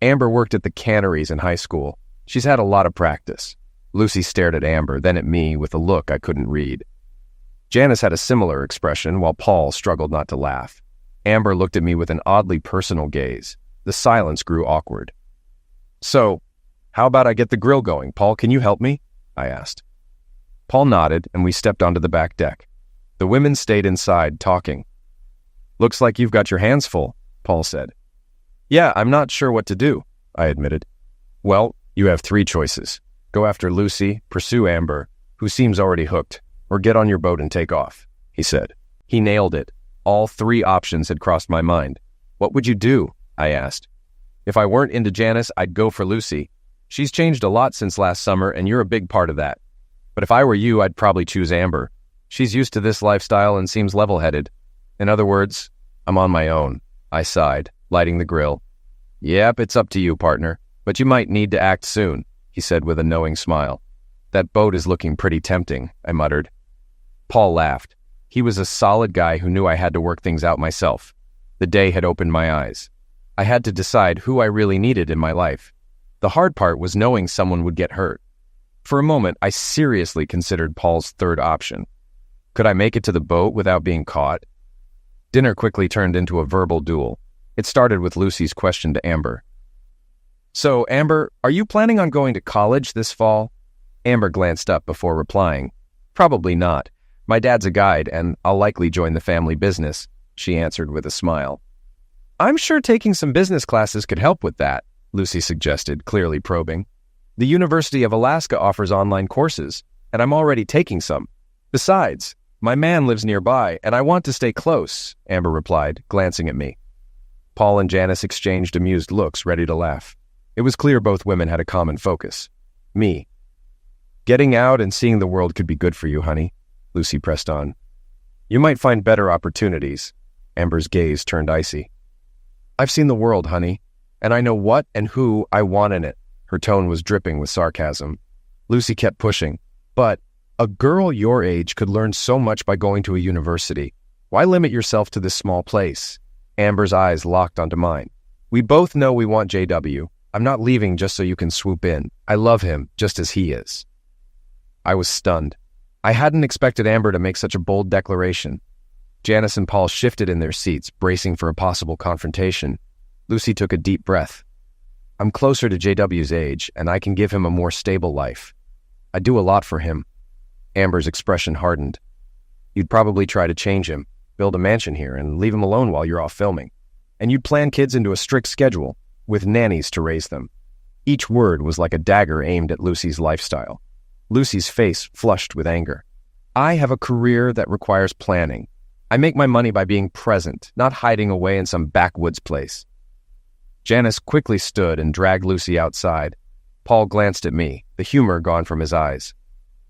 Amber worked at the canneries in high school. She's had a lot of practice. Lucy stared at Amber, then at me with a look I couldn't read. Janice had a similar expression, while Paul struggled not to laugh. Amber looked at me with an oddly personal gaze. The silence grew awkward. So, how about I get the grill going? Paul, can you help me? I asked. Paul nodded, and we stepped onto the back deck. The women stayed inside, talking. Looks like you've got your hands full, Paul said. Yeah, I'm not sure what to do, I admitted. Well, you have 3 choices. Go after Lucy, pursue Amber, who seems already hooked, or get on your boat and take off, he said. He nailed it. All 3 options had crossed my mind. What would you do? I asked. If I weren't into Janice, I'd go for Lucy. She's changed a lot since last summer, and you're a big part of that. But if I were you, I'd probably choose Amber. She's used to this lifestyle and seems level-headed. In other words, I'm on my own, I sighed, lighting the grill. Yep, it's up to you, partner, but you might need to act soon, he said with a knowing smile. That boat is looking pretty tempting, I muttered. Paul laughed. He was a solid guy who knew I had to work things out myself. The day had opened my eyes. I had to decide who I really needed in my life. The hard part was knowing someone would get hurt. For a moment, I seriously considered Paul's 3rd option. Could I make it to the boat without being caught? Dinner quickly turned into a verbal duel. It started with Lucy's question to Amber. So, Amber, are you planning on going to college this fall? Amber glanced up before replying. Probably not. My dad's a guide, and I'll likely join the family business, she answered with a smile. I'm sure taking some business classes could help with that, Lucy suggested, clearly probing. The University of Alaska offers online courses, and I'm already taking some. Besides, my man lives nearby, and I want to stay close, Amber replied, glancing at me. Paul and Janice exchanged amused looks, ready to laugh. It was clear both women had a common focus. Me. Getting out and seeing the world could be good for you, honey, Lucy pressed on. You might find better opportunities. Amber's gaze turned icy. I've seen the world, honey, and I know what and who I want in it. Her tone was dripping with sarcasm. Lucy kept pushing. But a girl your age could learn so much by going to a university. Why limit yourself to this small place? Amber's eyes locked onto mine. We both know we want JW. I'm not leaving just so you can swoop in. I love him just as he is. I was stunned. I hadn't expected Amber to make such a bold declaration. Janice and Paul shifted in their seats, bracing for a possible confrontation. Lucy took a deep breath. I'm closer to JW's age, and I can give him a more stable life. I do a lot for him. Amber's expression hardened. You'd probably try to change him, build a mansion here, and leave him alone while you're off filming. And you'd plan kids into a strict schedule, with nannies to raise them. Each word was like a dagger aimed at Lucy's lifestyle. Lucy's face flushed with anger. I have a career that requires planning. I make my money by being present, not hiding away in some backwoods place. Janice quickly stood and dragged Lucy outside. Paul glanced at me, the humor gone from his eyes.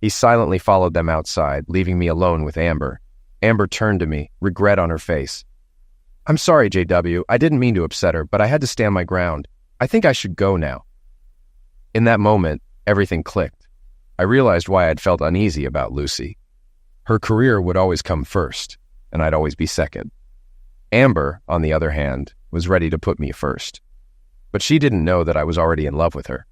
He silently followed them outside, leaving me alone with Amber. Amber turned to me, regret on her face. I'm sorry, JW. I didn't mean to upset her, but I had to stand my ground. I think I should go now. In that moment, everything clicked. I realized why I'd felt uneasy about Lucy. Her career would always come first, and I'd always be second. Amber, on the other hand, was ready to put me first. But she didn't know that I was already in love with her.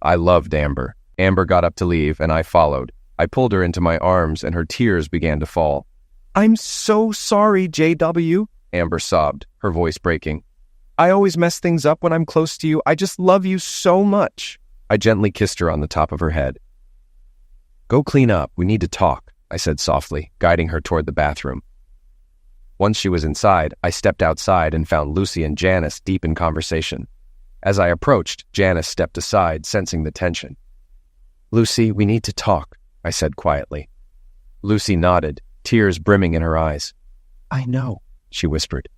I loved Amber. Amber got up to leave, and I followed. I pulled her into my arms, and her tears began to fall. I'm so sorry, JW, Amber sobbed, her voice breaking. I always mess things up when I'm close to you. I just love you so much. I gently kissed her on the top of her head. Go clean up. We need to talk, I said softly, guiding her toward the bathroom. Once she was inside, I stepped outside and found Lucy and Janice deep in conversation. As I approached, Janice stepped aside, sensing the tension. Lucy, we need to talk, I said quietly. Lucy nodded, tears brimming in her eyes. I know, she whispered.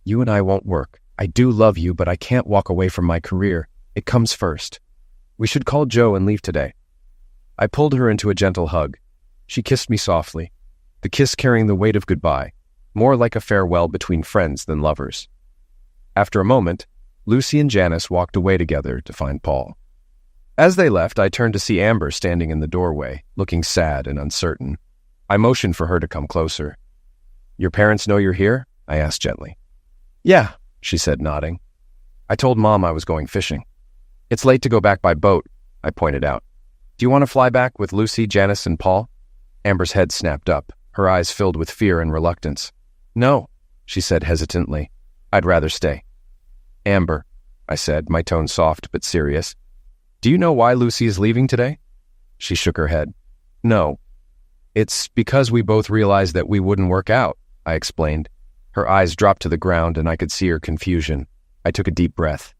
You and I won't work. I do love you, but I can't walk away from my career. It comes first. We should call Joe and leave today. I pulled her into a gentle hug. She kissed me softly, the kiss carrying the weight of goodbye, more like a farewell between friends than lovers. After a moment, Lucy and Janice walked away together to find Paul. As they left, I turned to see Amber standing in the doorway, looking sad and uncertain. I motioned for her to come closer. Your parents know you're here? I asked gently. Yeah, she said, nodding. I told Mom I was going fishing. It's late to go back by boat, I pointed out. Do you want to fly back with Lucy, Janice, and Paul? Amber's head snapped up, her eyes filled with fear and reluctance. No, she said hesitantly. I'd rather stay. Amber, I said, my tone soft but serious. Do you know why Lucy is leaving today? She shook her head. No. It's because we both realized that we wouldn't work out, I explained. Her eyes dropped to the ground and I could see her confusion. I took a deep breath.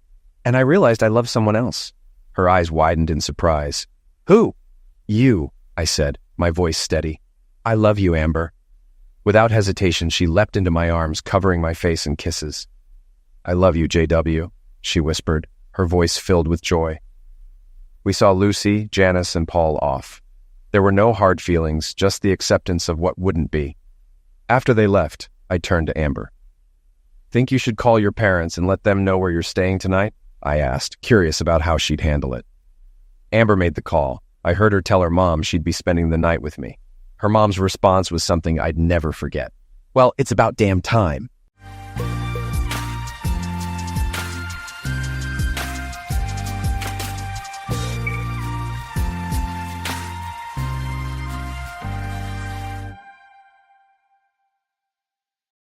And I realized I loved someone else. Her eyes widened in surprise. Who? You, I said, my voice steady. I love you, Amber. Without hesitation, she leapt into my arms, covering my face in kisses. I love you, JW, she whispered, her voice filled with joy. We saw Lucy, Janice, and Paul off. There were no hard feelings, just the acceptance of what wouldn't be. After they left, I turned to Amber. Think you should call your parents and let them know where you're staying tonight? I asked, curious about how she'd handle it. Amber made the call. I heard her tell her mom she'd be spending the night with me. Her mom's response was something I'd never forget. Well, it's about damn time.